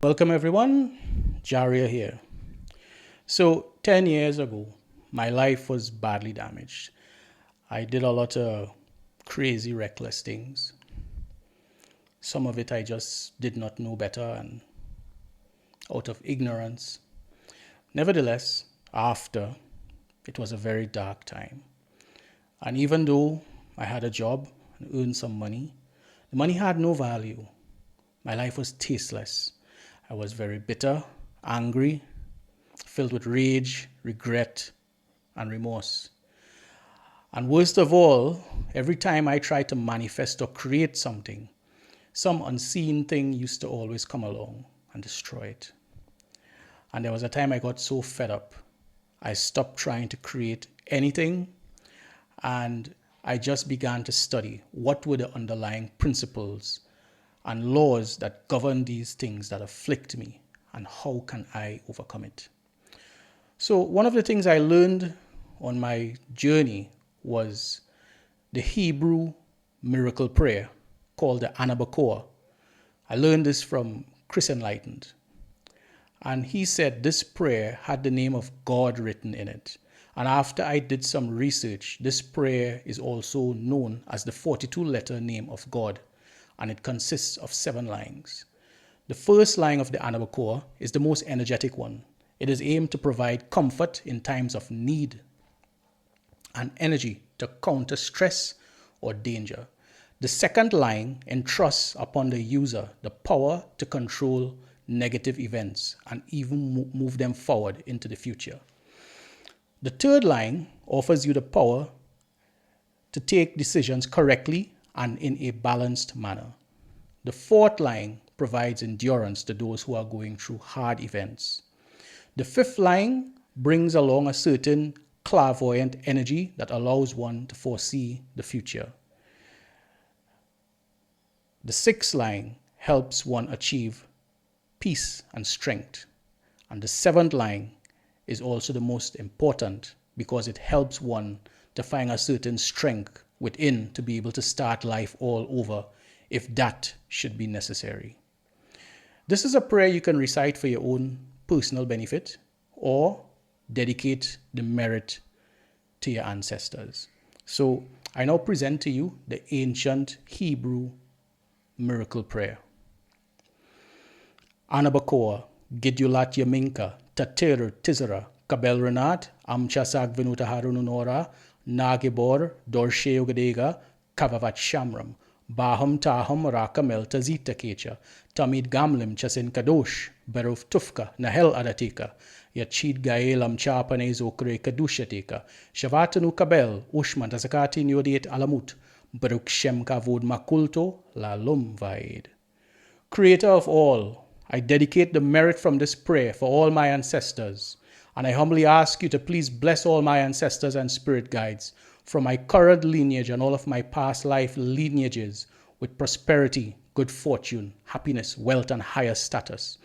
Welcome everyone, Jaria here. So 10 years ago, my life was badly damaged. I did a lot of crazy, reckless things. Some of it I just did not know better and out of ignorance. Nevertheless, after, it was a very dark time. And even though I had a job and earned some money, the money had no value. My life was tasteless. I was very bitter, angry, filled with rage, regret, and remorse. And worst of all, every time I tried to manifest or create something, some unseen thing used to always come along and destroy it. And there was a time I got so fed up, I stopped trying to create anything and I just began to study what were the underlying principles and laws that govern these things that afflict me and how can I overcome it. So one of the things I learned on my journey was the Hebrew miracle prayer called the Anabacoa. I learned this from Chris Enlightened. And he said this prayer had the name of God written in it. And after I did some research, this prayer is also known as the 42-letter name of God, and it consists of 7 lines. The first line of the Anabacoa is the most energetic one. It is aimed to provide comfort in times of need and energy to counter stress or danger. The second line entrusts upon the user the power to control negative events and even move them forward into the future. The third line offers you the power to take decisions correctly and in a balanced manner. The fourth line provides endurance to those who are going through hard events. The fifth line brings along a certain clairvoyant energy that allows one to foresee the future. The sixth line helps one achieve peace and strength. And the seventh line is also the most important because it helps one to find a certain strength within to be able to start life all over if that should be necessary. This is a prayer you can recite for your own personal benefit or dedicate the merit to your ancestors. So I now present to you the ancient Hebrew miracle prayer. Anabacoa, Gidulat Yaminka, Tatir Tizara, Kabel Renat, Amchasag Venuta Harununora, Nagibor, Dorsheogadega, Kavavat Shamram, Baham Taham Rakamel Tazita Kecha, Tamid Gamlim Chasin Kadosh, Beruf Tufka, Nahel Adateka, Yachid Gaelam Chapanes Okre Kadushateka, Shavatanu Kabel, Ushman Tazakati Nyodiet Alamut, Baruk Shem Kavod Makulto, La Lum Vaid. Creator of all, I dedicate the merit from this prayer for all my ancestors, and I humbly ask you to please bless all my ancestors and spirit guides from my current lineage and all of my past life lineages with prosperity, good fortune, happiness, wealth, and higher status.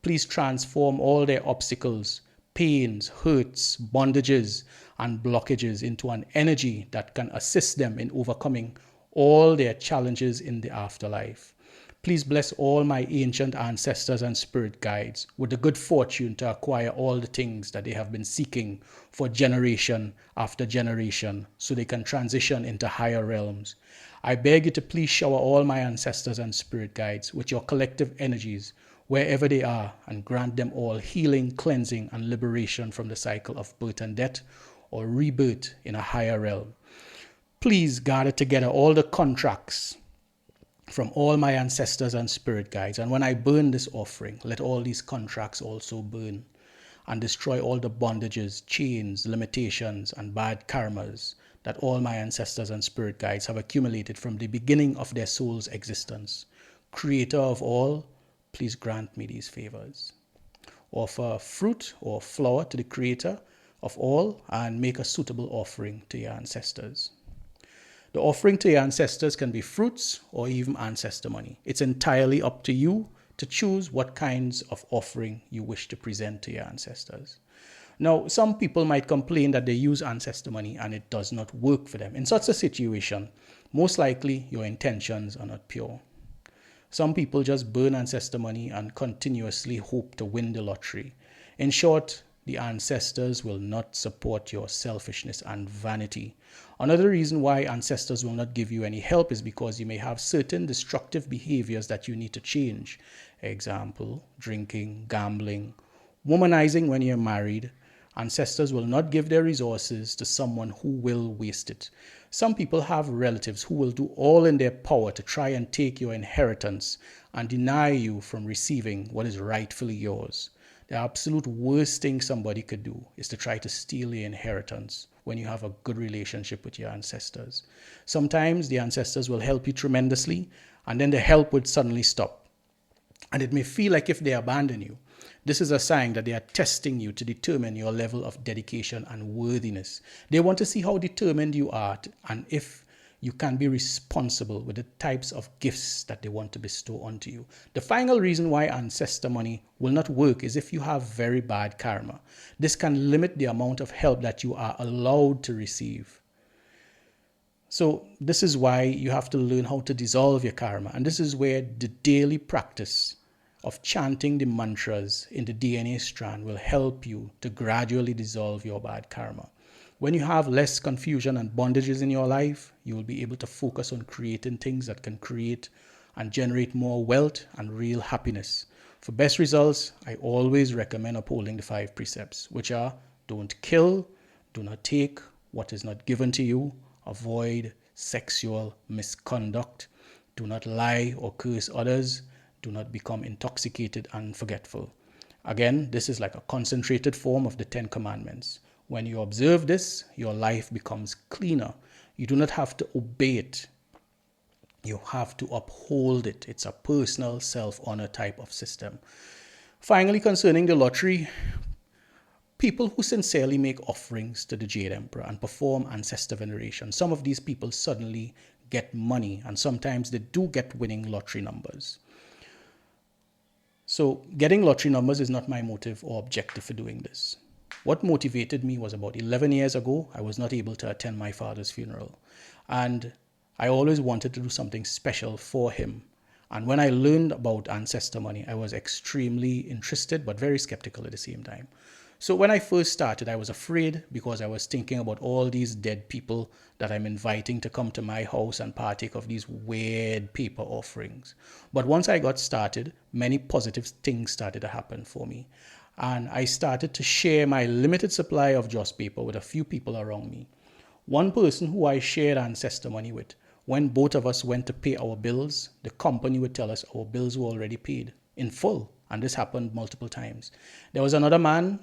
Please transform all their obstacles, pains, hurts, bondages, and blockages into an energy that can assist them in overcoming all their challenges in the afterlife. Please bless all my ancient ancestors and spirit guides with the good fortune to acquire all the things that they have been seeking for generation after generation so they can transition into higher realms. I beg you to please shower all my ancestors and spirit guides with your collective energies wherever they are and grant them all healing, cleansing, and liberation from the cycle of birth and death or rebirth in a higher realm. Please gather together all the contracts from all my ancestors and spirit guides. And when I burn this offering, let all these contracts also burn and destroy all the bondages, chains, limitations, and bad karmas that all my ancestors and spirit guides have accumulated from the beginning of their soul's existence. Creator of all, please grant me these favors. Offer fruit or flower to the Creator of all and make a suitable offering to your ancestors. The offering to your ancestors can be fruits or even ancestor money. It's entirely up to you to choose what kinds of offering you wish to present to your ancestors. Now, some people might complain that they use ancestor money and it does not work for them. In such a situation, most likely your intentions are not pure. Some people just burn ancestor money and continuously hope to win the lottery. In short, the ancestors will not support your selfishness and vanity. Another reason why ancestors will not give you any help is because you may have certain destructive behaviors that you need to change. Example, drinking, gambling, womanizing when you're married. Ancestors will not give their resources to someone who will waste it. Some people have relatives who will do all in their power to try and take your inheritance and deny you from receiving what is rightfully yours. The absolute worst thing somebody could do is to try to steal your inheritance when you have a good relationship with your ancestors. Sometimes the ancestors will help you tremendously, and then the help would suddenly stop. And it may feel like if they abandon you, this is a sign that they are testing you to determine your level of dedication and worthiness. They want to see how determined you are and if you can be responsible with the types of gifts that they want to bestow onto you. The final reason why ancestor money will not work is if you have very bad karma. This can limit the amount of help that you are allowed to receive. So this is why you have to learn how to dissolve your karma. And this is where the daily practice of chanting the mantras in the DNA strand will help you to gradually dissolve your bad karma. When you have less confusion and bondages in your life, you will be able to focus on creating things that can create and generate more wealth and real happiness. For best results, I always recommend upholding the 5 precepts, which are: don't kill, do not take what is not given to you, avoid sexual misconduct, do not lie or curse others, do not become intoxicated and forgetful. Again, this is like a concentrated form of the 10 commandments. When you observe this, your life becomes cleaner. You do not have to obey it. You have to uphold it. It's a personal self-honor type of system. Finally, concerning the lottery, people who sincerely make offerings to the Jade Emperor and perform ancestor veneration, some of these people suddenly get money, and sometimes they do get winning lottery numbers. So getting lottery numbers is not my motive or objective for doing this. What motivated me was about 11 years ago, I was not able to attend my father's funeral. And I always wanted to do something special for him. And when I learned about ancestor money, I was extremely interested, but very skeptical at the same time. So when I first started, I was afraid because I was thinking about all these dead people that I'm inviting to come to my house and partake of these weird paper offerings. But once I got started, many positive things started to happen for me. And I started to share my limited supply of joss paper with a few people around me. One person who I shared ancestor money with, when both of us went to pay our bills, the company would tell us our bills were already paid in full. And this happened multiple times. There was another man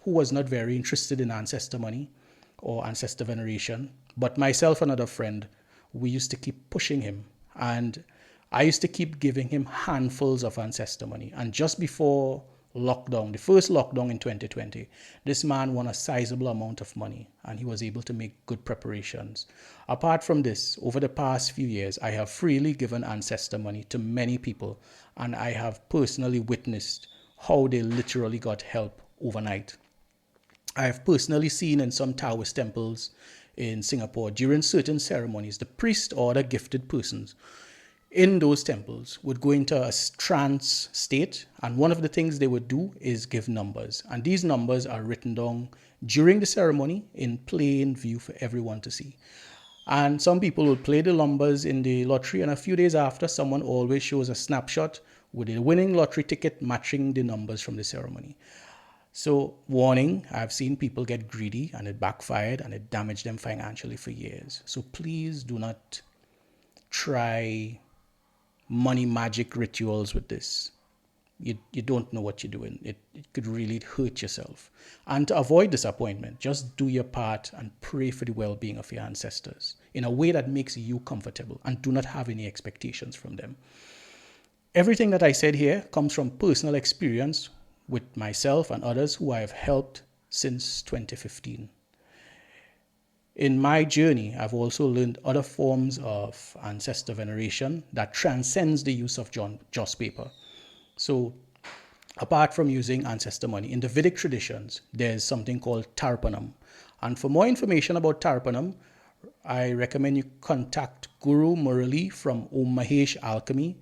who was not very interested in ancestor money or ancestor veneration, but myself and another friend, we used to keep pushing him. And I used to keep giving him handfuls of ancestor money. And just before lockdown, the first lockdown in 2020, this man won a sizable amount of money and he was able to make good preparations. Apart from this, over the past few years, I have freely given ancestor money to many people, and I have personally witnessed how they literally got help overnight. I have personally seen in some Taoist temples in Singapore, during certain ceremonies, the priest or other gifted persons in those temples would go into a trance state, and one of the things they would do is give numbers. And these numbers are written down during the ceremony in plain view for everyone to see. And some people will play the numbers in the lottery, and a few days after, someone always shows a snapshot with a winning lottery ticket matching the numbers from the ceremony. So, warning, I've seen people get greedy and it backfired and it damaged them financially for years. So please do not try money magic rituals with this. You don't know what you're doing. It could really hurt yourself. And to avoid disappointment, just do your part and pray for the well-being of your ancestors in a way that makes you comfortable, and do not have any expectations from them. Everything that I said here comes from personal experience with myself and others who I have helped since 2015. In my journey, I've also learned other forms of ancestor veneration that transcends the use of joss paper. So, apart from using ancestor money, in the Vedic traditions, there's something called Tarpanam. And for more information about Tarpanam, I recommend you contact Guru Murali from Om Mahesh Alchemy.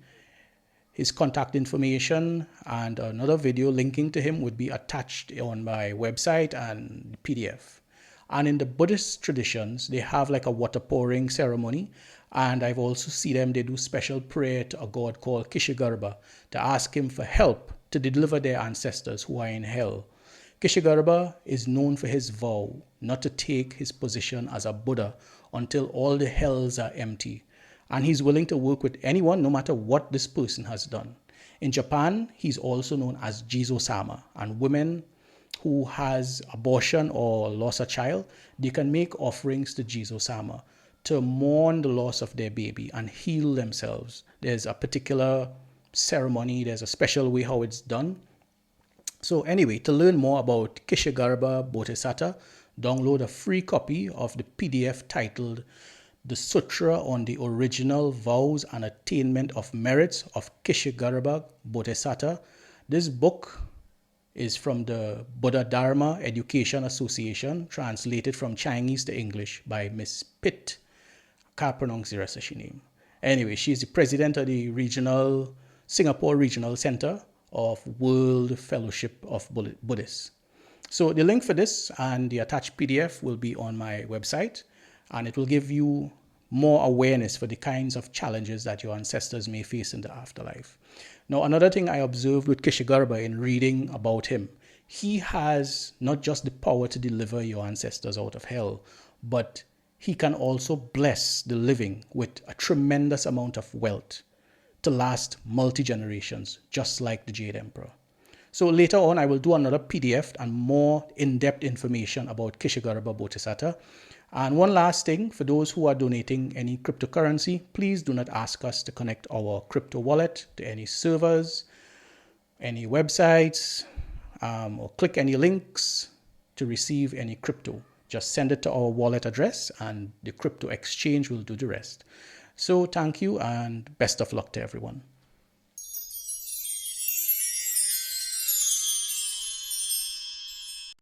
His contact information and another video linking to him would be attached on my website and PDF. And in the Buddhist traditions, they have like a water pouring ceremony. And I've also seen them, they do special prayer to a god called Kishigarbha to ask him for help to deliver their ancestors who are in hell. Kishigarbha is known for his vow not to take his position as a Buddha until all the hells are empty. And he's willing to work with anyone no matter what this person has done. In Japan, he's also known as Jizo-sama, and women who has abortion or lost a child, they can make offerings to Jizo-sama to mourn the loss of their baby and heal themselves. There's a particular ceremony, there's a special way how it's done. So anyway, to learn more about Kishigarbha Bodhisattva, download a free copy of the PDF titled The Sutra on the Original Vows and Attainment of Merits of Kishigarbha Bodhisattva. This book is from the Buddha Dharma Education Association, translated from Chinese to English by Miss Pitt. I can't pronounce the rest of her name. Anyway, she's the president of the Singapore Regional Center of World Fellowship of Buddhists. So the link for this and the attached PDF will be on my website, and it will give you more awareness for the kinds of challenges that your ancestors may face in the afterlife. Now, another thing I observed with Kishigarbha in reading about him, he has not just the power to deliver your ancestors out of hell, but he can also bless the living with a tremendous amount of wealth to last multi-generations, just like the Jade Emperor. So later on, I will do another PDF and more in-depth information about Kishigarbha Bodhisattva. And one last thing, for those who are donating any cryptocurrency, please do not ask us to connect our crypto wallet to any servers, any websites, or click any links to receive any crypto. Just send it to our wallet address and the crypto exchange will do the rest. So thank you and best of luck to everyone.